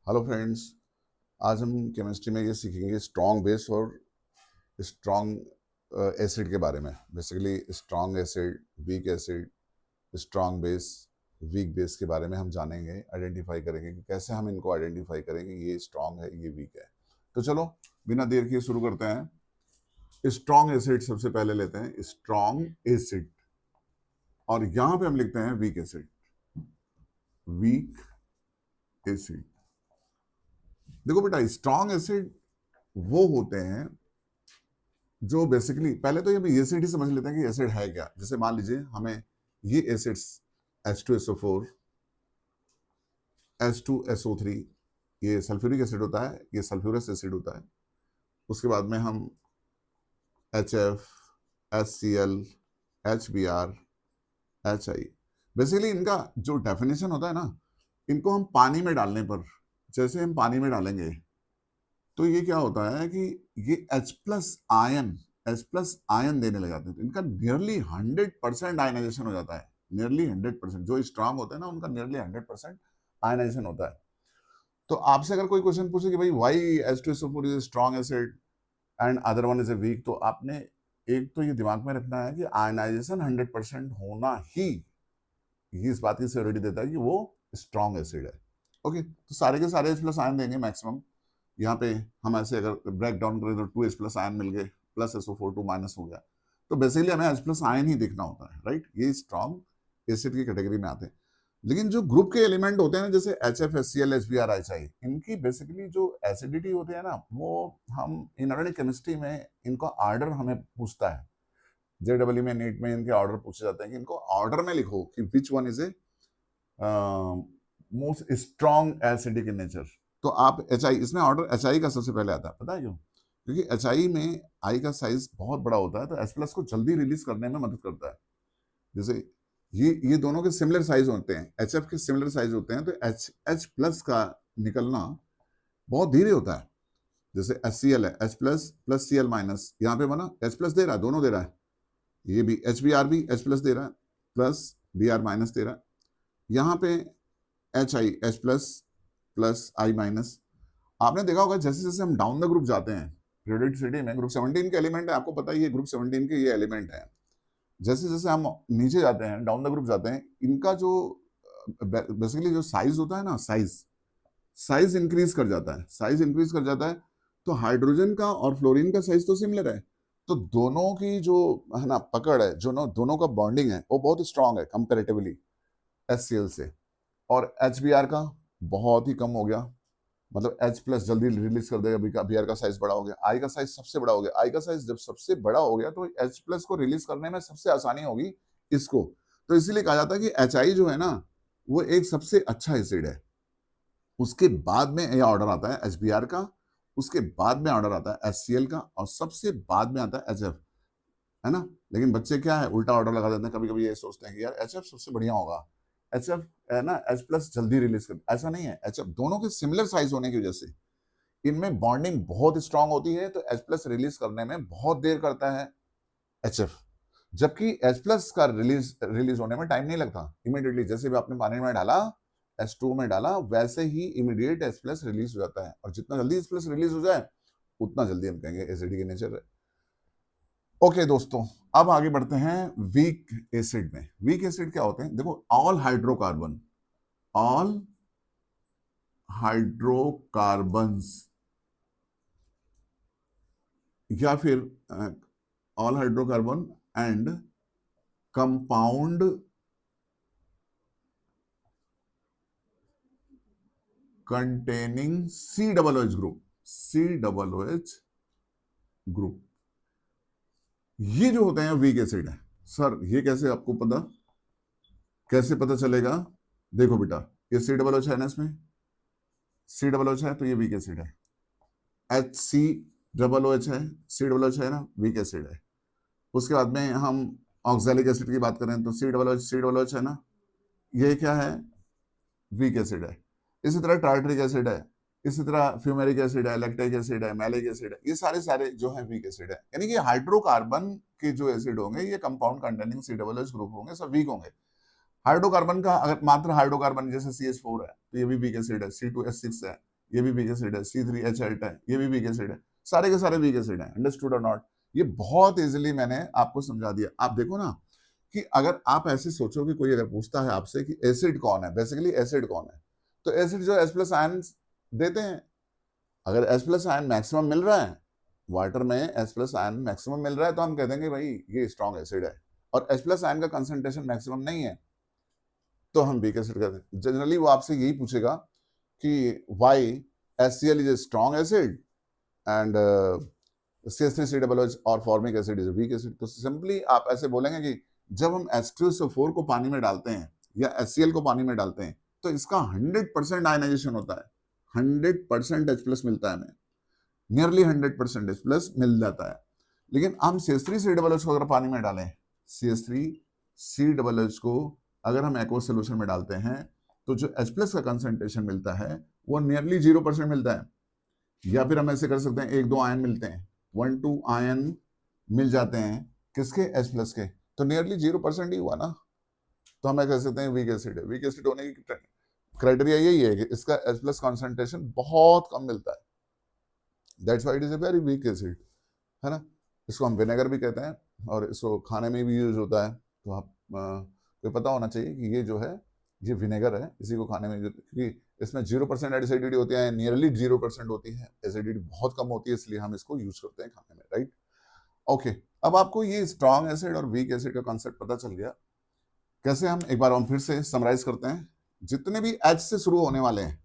Hello friends. आज हम chemistry में ये सीखेंगे स्ट्रॉन्ग बेस और स्ट्रॉन्ग एसिड के बारे में। Basically strong acid, weak acid, strong base, weak base के बारे में हम जानेंगे, आइडेंटिफाई करेंगे कि कैसे हम इनको आइडेंटिफाई करेंगे, ये स्ट्रॉन्ग है, ये वीक है। तो चलो बिना देर किए शुरू करते हैं। स्ट्रॉन्ग एसिड सबसे पहले लेते हैं, स्ट्रॉन्ग एसिड, और यहां पे हम लिखते हैं वीक एसिड। वीक एसिड, देखो बेटा, स्ट्रॉन्ग एसिड वो होते हैं जो बेसिकली, पहले तो ये एसिड ही समझ लेते हैं कि एसिड है क्या। जैसे मान लीजिए हमें ये एसिड्स H2SO4, H2SO3, ये सल्फ्यूरिक एसिड होता है, ये सल्फ्यूरस एसिड होता है। उसके बाद में हम HF, HCl, HBr, HI, basically इनका जो डेफिनेशन होता है ना, इनको हम पानी में डालने पर, जैसे हम पानी में डालेंगे तो ये क्या होता है कि ये H+ आयन देने लग जाते हैं। तो इनका नियरली 100% आयनाइजेशन हो जाता है। नियरली 100%, जो स्ट्रांग होते हैं ना, उनका नियरली 100% आयनाइजेशन होता है। तो आपसे अगर कोई क्वेश्चन पूछे कि भाई why H2SO4 is strong acid and other one is a weak, तो आपने एक तो ये दिमाग में रखना है कि आयनाइजेशन 100% होना ही ये इस बात की सिक्योरिटी देता है कि वो स्ट्रॉन्ग एसिड है। ओके, तो सारे के सारे H+ आयन देंगे मैक्सिमम। यहाँ पे हम ऐसे अगर ब्रेक डाउन करें तो 2H+ आयन मिल गए, प्लस SO4 2 माइनस हो गया। तो बेसिकली हमें H+ आयन ही देखना होता है, राइट। ये स्ट्रॉन्ग एसिड की कैटेगरी में आते हैं। लेकिन जो ग्रुप के एलिमेंट होते हैं जैसे HF, HCl, HBr, HI, इनकी बेसिकली जो एसिडिटी होती है ना, वो हम इनऑर्गेनिक केमिस्ट्री में इनका ऑर्डर हमें पूछता है। JEE में, नीट में इनके ऑर्डर पूछे जाते हैं कि इनको ऑर्डर में लिखो कि which one is a most strong acidic in nature. तो आप HI, इसमें ऑर्डर HI का सबसे पहले आता है। पता है क्यों? क्योंकि HI में आई का साइज बहुत बड़ा होता है, तो H+ को जल्दी रिलीज करने में मदद करता है। जैसे ये दोनों के सिमिलर साइज होते हैं, HF के सिमिलर साइज होते हैं, तो H+ का निकलना बहुत धीरे होता है। जैसे HCl है, H+ प्लस Cl-, यहाँ पे बना H+ दे रहा है, दोनों दे रहा है। ये भी HBr भी H+ दे रहा है, प्लस Br- दे रहा है। यहाँ पे HI, H+ प्लस I-। आपने देखा होगा जैसे जैसे हम डाउन द ग्रुप जाते हैं, पीरियोडिसिटी में ग्रुप 17 के एलिमेंट है, आपको पता ही है ग्रुप 17 के ये एलिमेंट है। जैसे जैसे हम नीचे जाते हैं, डाउन द ग्रुप जाते हैं, इनका जो बेसिकली जो साइज होता है ना, साइज इंक्रीज कर जाता है, साइज इंक्रीज कर जाता है। तो हाइड्रोजन का और फ्लोरीन का साइज तो सिमिलर है, तो दोनों की जो है ना पकड़ है, जो दोनों का बॉन्डिंग है, वो बहुत स्ट्रांग है कंपेरेटिवली HCl से। और HBr का बहुत ही कम हो गया, मतलब H+ जल्दी रिलीज कर देगा, Br का साइज बड़ा हो गया, I का साइज सबसे बड़ा हो गया। I का साइज जब सबसे बड़ा हो गया तो H+ को रिलीज करने में सबसे आसानी होगी इसको। तो इसीलिए कहा जाता है कि HI जो है ना, वो एक सबसे अच्छा एसिड है। उसके बाद में यह ऑर्डर आता है HBr का, उसके बाद में ऑर्डर आता है HCl का, और सबसे बाद में आता है HF, है ना। लेकिन बच्चे क्या है, उल्टा ऑर्डर लगा देते हैं। कभी कभी ये सोचते हैं कि यार HF सबसे बढ़िया होगा, HF है ना, H+ जल्दी रिलीज कर। ऐसा नहीं है, HF दोनों के सिमिलर साइज होने की वजह से इनमें बॉन्डिंग बहुत स्ट्रांग होती है, तो H+ रिलीज करने में बहुत देर करता है HF, जबकि H+ का रिलीज होने में टाइम नहीं लगता। इमीडिएटली जैसे भी आपने पानी में डाला, H2 में डाला, वैसे ही इमीडिएट H+ रिलीज हो जाता है। और जितना जल्दी H+ रिलीज हो जाए, उतना जल्दी हम कहेंगे एसिडिक नेचर है। ओके दोस्तों, अब आगे बढ़ते हैं वीक एसिड में। वीक एसिड क्या होते हैं? देखो, ऑल हाइड्रोकार्बन, ऑल हाइड्रोकार्बन्स, या फिर all hydrocarbon and compound containing COOH group, COOH group, ये जो होते हैं वीक एसिड है। सर ये कैसे आपको पता, कैसे पता चलेगा? देखो बेटा, ये COOH है ना, इसमें COOH है, तो ये वीक एसिड है। HCOOH है, COOH है ना, वीक एसिड है। उसके बाद में हम ऑक्सैलिक एसिड की बात करें तो COOH है ना, ये क्या है? वीक एसिड है। इसी तरह टार्टरिक एसिड है, इसी तरह फ्यूमेरिक एसिड है, लैक्टिक एसिड है, मैलिक एसिड है, ये सारे जो है वीक एसिड है। यानी कि हाइड्रोकार्बन के जो एसिड होंगे, ये कंपाउंड कंटेनिंग COOH ग्रुप होंगे, सब वीक होंगे। हाइड्रोकार्बन का अगर मात्र हाइड्रोकार्बन जैसे CH4 है, तो ये भी वीक एसिड है, C2H6 है, ये भी वीक एसिड है, C3H8 है, ये भी वीक एसिड है, सारे के सारे वीक एसिड है। अंडरस्टूड और नॉट? ये बहुत इजीली मैंने आपको समझा दिया। आप देखो ना कि अगर आप ऐसे सोचो कि कोई अगर पूछता है आपसे कि एसिड कौन है, बेसिकली एसिड कौन है, तो एसिड जो H प्लस आयन देते हैं। अगर H प्लस आयन मैक्सिमम मिल रहा है, वाटर में H प्लस आयन मैक्सिमम मिल रहा है, तो हम कह देंगे भाई ये स्ट्रॉन्ग एसिड है। और H प्लस आयन का कंसंट्रेशन मैक्सिमम नहीं है, तो हम वीक एसिड कहते हैं। जनरली वो आपसे यही पूछेगा कि why HCl is a strong acid and CH3COOH और formic acid is weak acid. तो सिंपली आप ऐसे बोलेंगे कि जब हम H2SO4 को पानी में डालते हैं या HCl को पानी में डालते हैं, तो इसका 100% आयनाइजेशन होता है, 100% H प्लस मिलता है हमें, नियरली 100% H प्लस मिल जाता है। लेकिन हम CH3COOH को अगर पानी में डालें, CH3COOH को अगर हम एक्वस सोल्यूशन में डालते हैं, तो जो H प्लस का कंसंट्रेशन मिलता है वो नियरली 0% मिलता है। या फिर हम ऐसे कर सकते हैं, 1-2 आयन मिलते हैं, 1-2 आयन मिल जाते हैं किसके, H प्लस के, तो नियरली 0% ही हुआ ना। तो हम कह सकते हैं वीक एसिड है। वीक एसिड होने की क्राइटेरिया यही है कि इसका H प्लस कॉन्सेंट्रेशन बहुत कम मिलता है, that's why it is a very weak acid, है ना। इसको हम विनेगर भी कहते हैं और इसको खाने में भी यूज होता है। तो आप को पता होना चाहिए कि ये जो है ये विनेगर है, इसी को खाने में, क्योंकि इसमें 0% एसिडिटी होती है, नियरली 0% होती है, एसिडिटी बहुत कम होती है, इसलिए हम इसको यूज करते हैं खाने में, राइट। ओके, अब आपको ये स्ट्रॉन्ग एसिड और वीक एसिड का कॉन्सेप्ट पता चल गया। कैसे, हम एक बार हम फिर से समराइज करते हैं। जितने भी H से शुरू होने वाले हैं,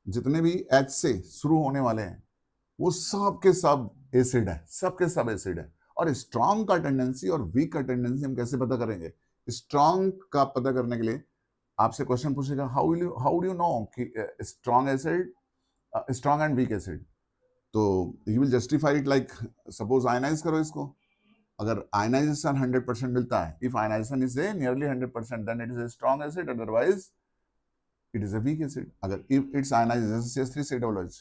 जितने भी H से शुरू होने वाले हैं, वो सब के सब एसिड है, सब के सब एसिड है। और स्ट्रॉन्ग का टेंडेंसी और वीक का टेंडेंसी हम कैसे पता करेंगे? स्ट्रॉन्ग का पता करने के लिए आपसे क्वेश्चन पूछेगा, हाउ डू यू नो कि strong acid, strong and weak acid. तो you will justify it like, suppose ionize करो इसको, अगर आयनाइजेशन 100% मिलता है, if ionization is a nearly 100%, then it is a strong acid, otherwise it is a weak acid. अगर if it's ionization CH3COOH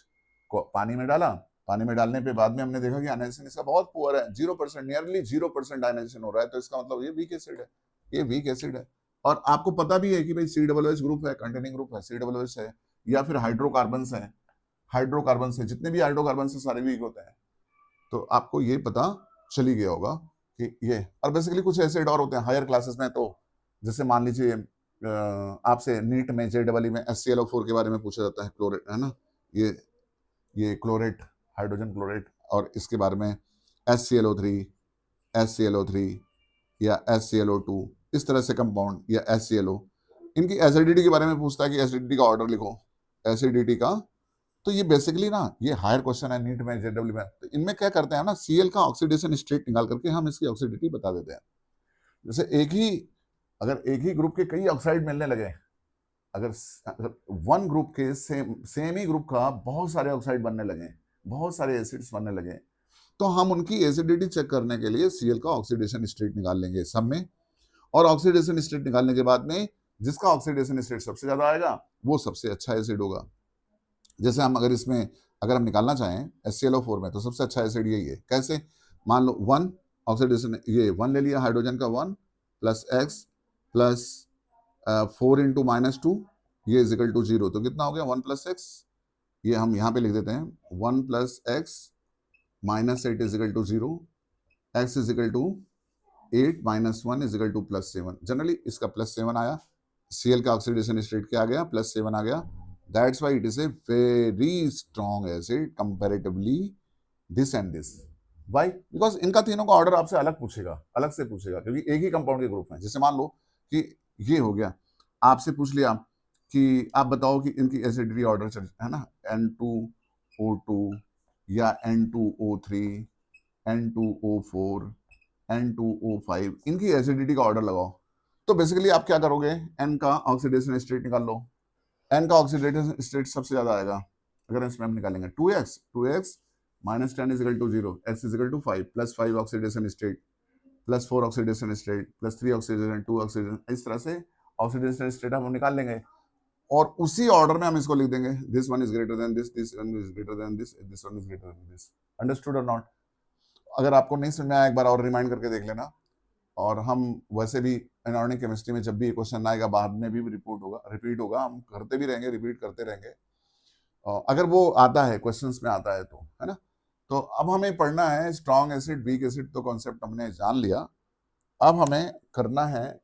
को पानी में डाला, पानी में डालने पे बाद में हमने देखा कि आयनाइजेशन इसका बहुत पुअर है, 0%, नियरली 0% आयनाइजेशन हो रहा है, तो इसका मतलब ये वीक एसिड है, ये वीक एसिड है। और आपको पता भी है कि भाई COOH ग्रुप है, कंटेनिंग ग्रुप है, COOH है, या फिर हाइड्रोकार्बन है, हाइड्रोकार्बन है, जितने भी हाइड्रोकार्बन से सारे वीक होते हैं। तो आपको ये पता चली गया होगा कि ये, और बेसिकली कुछ एसिड और होते हैं हायर क्लासेस में। तो जैसे मान लीजिए आपसे नीट में JEE में HClO4 के बारे में पूछा जाता है, क्लोरेट, है ना, ये क्लोरेट, हाइड्रोजन क्लोरेट, और इसके बारे में HClO3 या HClO2, इस तरह से कंपाउंड, या HClO, इनकी एसिडिटी के बारे में पूछता है कि एसिडिटी का ऑर्डर लिखो, एसिडिटी का। तो ये बेसिकली ना, ये हायर क्वेश्चन है नीट में, JEE में। तो इनमें क्या करते हैं ना, Cl का ऑक्सीडेशन स्टेट निकाल करके हम इसकी ऑक्सीडिटी बता देते हैं। जैसे अगर एक ही ग्रुप के कई ऑक्साइड मिलने लगे, अगर वन ग्रुप के सेम ही ग्रुप का बहुत सारे ऑक्साइड बनने लगे, बहुत सारे एसिड्स बनने लगे, तो हम उनकी एसिडिटी चेक करने के लिए Cl का ऑक्सीडेशन स्टेट निकाल लेंगे सब में। और ऑक्सीडेशन स्टेट निकालने के बाद में जिसका ऑक्सीडेशन स्टेट सबसे ज्यादा आएगा वो सबसे अच्छा एसिड होगा। जैसे हम अगर हम निकालना चाहें HClO4 में, तो सबसे अच्छा एसिड यही है। कैसे? मान लो 1 ऑक्सीडेशन, ये 1 ले लिया, हाइड्रोजन का 1 प्लस x प्लस 4 इंटू -2, ये इज इक्वल टू 0। तो कितना हो गया? 1 प्लस एक्स। ये हम यहाँ पे लिख देते हैं, 1 plus x minus 8 is equal to 0, x is equal to 8 minus 1 is equal to +7। Generally इसका +7 आया, Cl का ऑक्सीडेशन स्टेट क्या आ गया? +7 आ गया। That's why it is a very strong acid comparatively this and this. Why? Because इनका तीनों का order आपसे अलग पूछेगा, अलग से पूछेगा, क्योंकि एक ही कंपाउंड के ग्रुप है। जैसे मान लो कि ये हो गया, आपसे पूछ लिया कि आप बताओ कि इनकी एसिडिटी ऑर्डर चल, है ना, N2O2 या N2O3, N2O4, N2O5, इनकी एसिडिटी का ऑर्डर लगाओ। तो बेसिकली आप क्या करोगे? N का ऑक्सीडेशन स्टेट निकाल लो। N का ऑक्सीडेशन स्टेट सबसे ज्यादा आएगा, अगर इसमें हम निकालेंगे 2x minus 10 is equal to 0, x is equal to 5, +5 oxidation state, +4 oxidation state, +3 oxidation, 2 oxidation, इस तरह से ऑक्सीडेशन स्टेट हम निकाल लेंगे। और उसी ऑर्डर में हम इसको लिख देंगे, this one is greater than this one is greater than this one is greater than this. Understood और नॉट? अगर आपको नहीं समझ में आया, एक बार और रिमाइंड करके देख लेना। और हम वैसे भी इनऑर्गेनिक केमिस्ट्री में जब भी क्वेश्चन आएगा बाद में भी रिपीट होगा, हम करते भी रहेंगे, रिपीट करते रहेंगे। अगर वो आता है, क्वेश्चंस में आता है तो, है ना। तो अब हमें पढ़ना है स्ट्रॉन्ग एसिड वीक एसिड, तो कॉन्सेप्ट हमने जान लिया। अब हमें करना है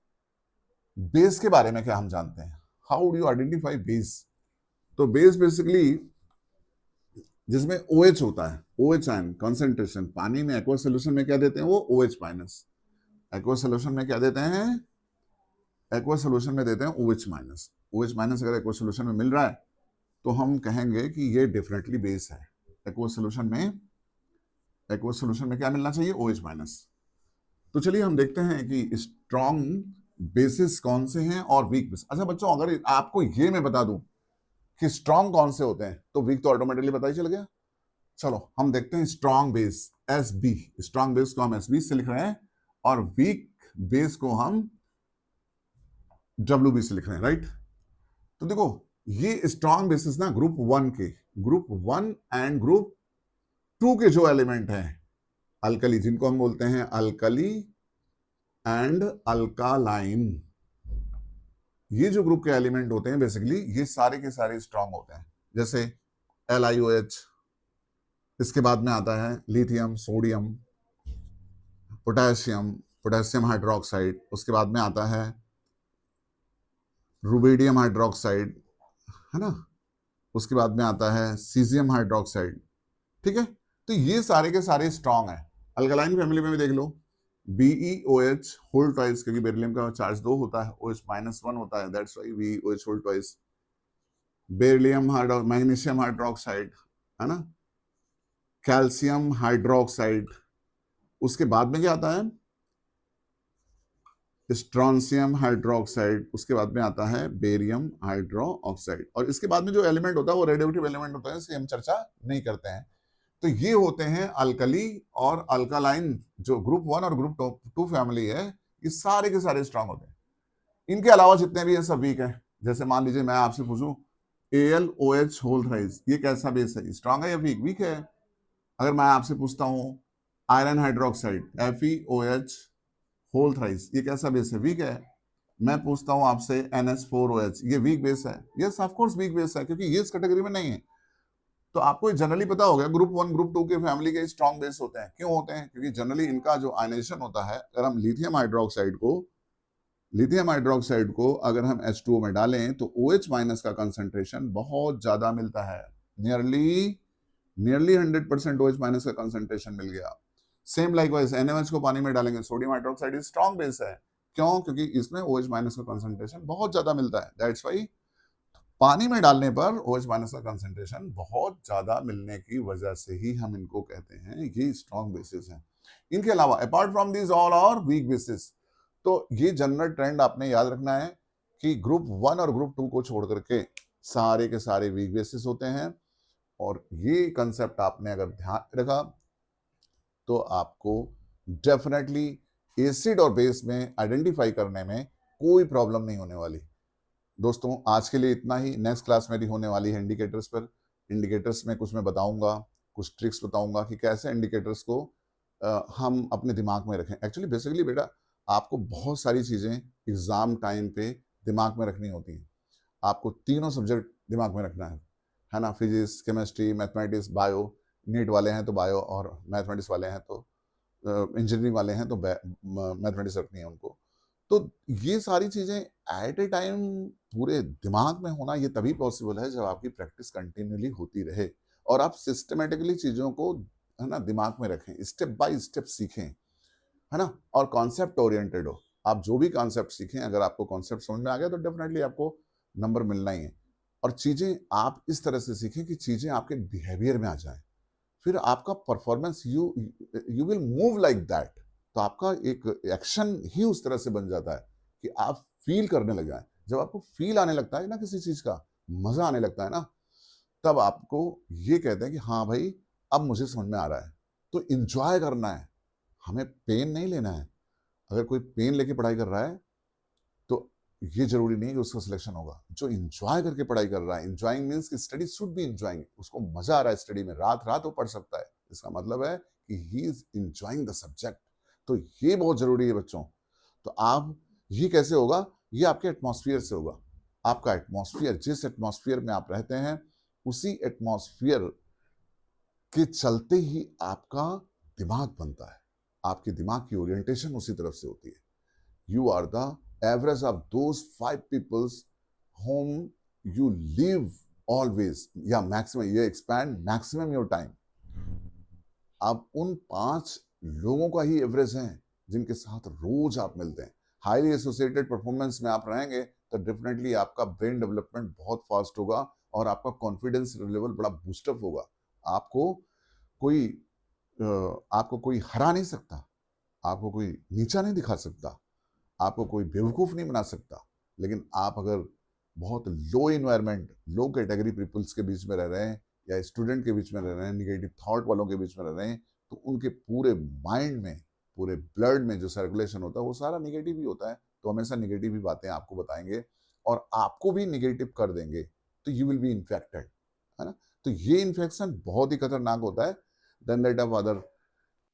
बेस के बारे में क्या हम जानते हैं, how do you identify base. तो बेस बेसिकली जिसमें OH होता है, OH आयन कॉन्सेंट्रेशन, पानी में एक्वा सोल्यूशन में क्या देते हैं वो OH माइनस, एक्वा सोल्यूशन में क्या देते हैं, एक्वा सोल्यूशन में देते हैं OH माइनस। OH माइनस अगर एक्वा सोल्यूशन में मिल रहा है तो हम कहेंगे कि ये डेफिनेटली बेस है। एक्वा सोल्यूशन में क्या मिलना चाहिए, OH माइनस। तो चलिए हम देखते हैं कि स्ट्रॉन्ग बेसिस कौन से हैं और वीक बेस। अच्छा बच्चों, अगर आपको ये मैं बता दूं कि स्ट्रॉन्ग कौन से होते हैं तो वीक तो ऑटोमेटिकली पता ही चल गया। चलो हम देखते हैं strong base SB, strong base को हम SB से लिख रहे हैं और वीक बेस को हम WB से लिख रहे हैं, राइट। तो देखो ये स्ट्रॉन्ग बेसिस ना ग्रुप 1 एंड ग्रुप 2 के जो एलिमेंट हैं अल्कली, जिनको हम बोलते हैं अल्कली एंड अल्कालाइन, ये जो ग्रुप के एलिमेंट होते हैं बेसिकली ये सारे के सारे स्ट्रॉन्ग होते हैं। जैसे LiOH, इसके बाद में आता है लिथियम, सोडियम, पोटेशियम हाइड्रोक्साइड, उसके बाद में आता है रुबिडियम हाइड्रोक्साइड, है ना, उसके बाद में आता है सीजियम हाइड्रोक्साइड। ठीक है, तो ये सारे के सारे स्ट्रॉन्ग है। अल्कलाइन फैमिली में भी देख लो BeOH होल ट्वाइस, क्योंकि बेरिलियम का चार्ज 2 होता है, OH -1 होता है, that's why BeOH whole twice. Beryllium magnesium hydroxide, है ना, कैल्शियम हाइड्रोक्साइड, उसके बाद में क्या आता है स्ट्रॉन्शियम हाइड्रोक्साइड, उसके बाद में आता है बेरियम हाइड्रोक्साइड, और इसके बाद में जो एलिमेंट होता है वो रेडियोएक्टिव एलिमेंट होता है, इसकी हम चर्चा नहीं करते हैं। तो ये होते हैं अल्कली और अल्कालाइन, जो ग्रुप 1 और ग्रुप 2 फैमिली है, ये सारे के सारे स्ट्रांग होते हैं। इनके अलावा जितने भी हैं सब वीक है। जैसे मान लीजिए मैं आपसे पूछूं AlOH होल थ्राइस, ये कैसा बेस है, स्ट्रांग है या वीक? वीक है। अगर मैं आपसे पूछता हूं iron hydroxide FeOH whole thrice, ये कैसा बेस है, वीक है। मैं पूछता हूं आपसे NH4OH, ये वीक बेस है? Yes of course weak base है, क्योंकि ये इस कैटेगरी में नहीं है। तो आपको जनरली पता हो गया ग्रुप 1 ग्रुप 2 के फैमिली के स्ट्रॉन्ग बेस होते हैं। क्यों होते हैं? क्योंकि जनरली इनका जो आयनेशन होता है, अगर हम लिथियम हाइड्रोक्साइड को अगर हम H2O में डालें तो OH माइनस का कंसंट्रेशन बहुत ज्यादा मिलता है, नियरली 100% OH माइनस का कंसंट्रेशन मिल गया। सेम लाइकवाइज NaOH को पानी में डालेंगे, सोडियम हाइड्रोक्साइड स्ट्रॉन्ग बेस है। क्यों? क्योंकि इसमें OH माइनस का कंसंट्रेशन बहुत ज्यादा मिलता है, दैट्स व्हाई पानी में डालने पर OH माइनस का कंसंट्रेशन बहुत ज्यादा मिलने की वजह से ही हम इनको कहते हैं ये स्ट्रॉन्ग बेसिस हैं। इनके अलावा apart from these all are weak bases. तो ये जनरल ट्रेंड आपने याद रखना है कि ग्रुप 1 और ग्रुप 2 को छोड़ करके सारे के सारे वीक बेसिस होते हैं। और ये कंसेप्ट आपने अगर ध्यान रखा तो आपको डेफिनेटली एसिड और बेस में आइडेंटिफाई करने में कोई प्रॉब्लम नहीं होने वाली। दोस्तों आज के लिए इतना ही। नेक्स्ट क्लास मेरी होने वाली है इंडिकेटर्स पर। इंडिकेटर्स में कुछ मैं बताऊंगा, कुछ ट्रिक्स बताऊंगा कि कैसे इंडिकेटर्स को हम अपने दिमाग में रखें। एक्चुअली बेसिकली बेटा आपको बहुत सारी चीज़ें एग्ज़ाम टाइम पे दिमाग में रखनी होती हैं। आपको तीनों सब्जेक्ट दिमाग में रखना है ना, physics, chemistry, mathematics, bio. NEET वाले हैं तो बायो, और मैथमेटिक्स वाले हैं तो इंजीनियरिंग वाले हैं तो मैथमेटिक्स रखनी है उनको। तो ये सारी चीज़ें एट ए टाइम पूरे दिमाग में होना ये तभी पॉसिबल है जब आपकी प्रैक्टिस कंटिन्यूली होती रहे और आप सिस्टमेटिकली चीज़ों को, है ना, दिमाग में रखें, स्टेप बाय स्टेप सीखें, है ना, और कॉन्सेप्ट ओरिएंटेड हो। आप जो भी कॉन्सेप्ट सीखें, अगर आपको कॉन्सेप्ट समझ में आ गया तो डेफिनेटली आपको नंबर मिलना ही है। और चीज़ें आप इस तरह से सीखें कि चीज़ें आपके बिहेवियर में आ जाएं, फिर आपका performance you will move like that. तो आपका एक एक्शन ही उस तरह से बन जाता है कि आप फील करने लग जाए। जब आपको फील आने लगता है ना, किसी चीज का मजा आने लगता है ना, तब आपको ये कहते हैं कि हाँ भाई अब मुझे समझ में आ रहा है। तो इंजॉय करना है, हमें पेन नहीं लेना है। अगर कोई पेन लेके पढ़ाई कर रहा है तो ये जरूरी नहीं है कि उसका सिलेक्शन होगा। जो इंजॉय करके पढ़ाई कर रहा है, इंजॉइंग मीन्स कि स्टडी शुड बी इंजॉइंग, उसको मजा आ रहा है स्टडी में, रात रात वो पढ़ सकता है, इसका मतलब है कि he is enjoying the subject. तो ये बहुत जरूरी है बच्चों। तो आप, ये कैसे होगा? ये आपके एटमॉस्फेयर से होगा। आपका एटमॉस्फेयर, जिस एटमॉस्फेयर में आप रहते हैं उसी एटमॉस्फेयर के चलते ही आपका दिमाग बनता है, आपके दिमाग की ओरिएंटेशन उसी तरफ से होती है। You are the average of those 5 peoples whom you live always, या maximum, you expand maximum your time. आप उन 5 लोगों का ही एवरेज हैं जिनके साथ रोज आप मिलते हैं। हाईली एसोसिएटेड परफॉर्मेंस में आप रहेंगे तो डेफिनेटली आपका ब्रेन डेवलपमेंट बहुत फास्ट होगा और आपका कॉन्फिडेंस लेवल बड़ा बूस्टअप होगा। आपको कोई आपको कोई हरा नहीं सकता, आपको कोई नीचा नहीं दिखा सकता, आपको कोई बेवकूफ नहीं बना सकता। लेकिन आप अगर बहुत लो इन्वायरमेंट, लो कैटेगरी पीपल्स के बीच में रह रहे हैं या स्टूडेंट के बीच में रह रहे हैं, निगेटिव थॉट वालों के बीच में रह रहे हैं, तो उनके पूरे माइंड में, पूरे ब्लड में जो सर्कुलेशन होता है वो सारा निगेटिव ही होता है। तो हमेशा निगेटिव ही बातें आपको बताएंगे और आपको भी निगेटिव कर देंगे, तो यू विल बी इन्फेक्टेड, है ना। तो ये इन्फेक्शन बहुत ही खतरनाक होता है देन दैट ऑफ अदर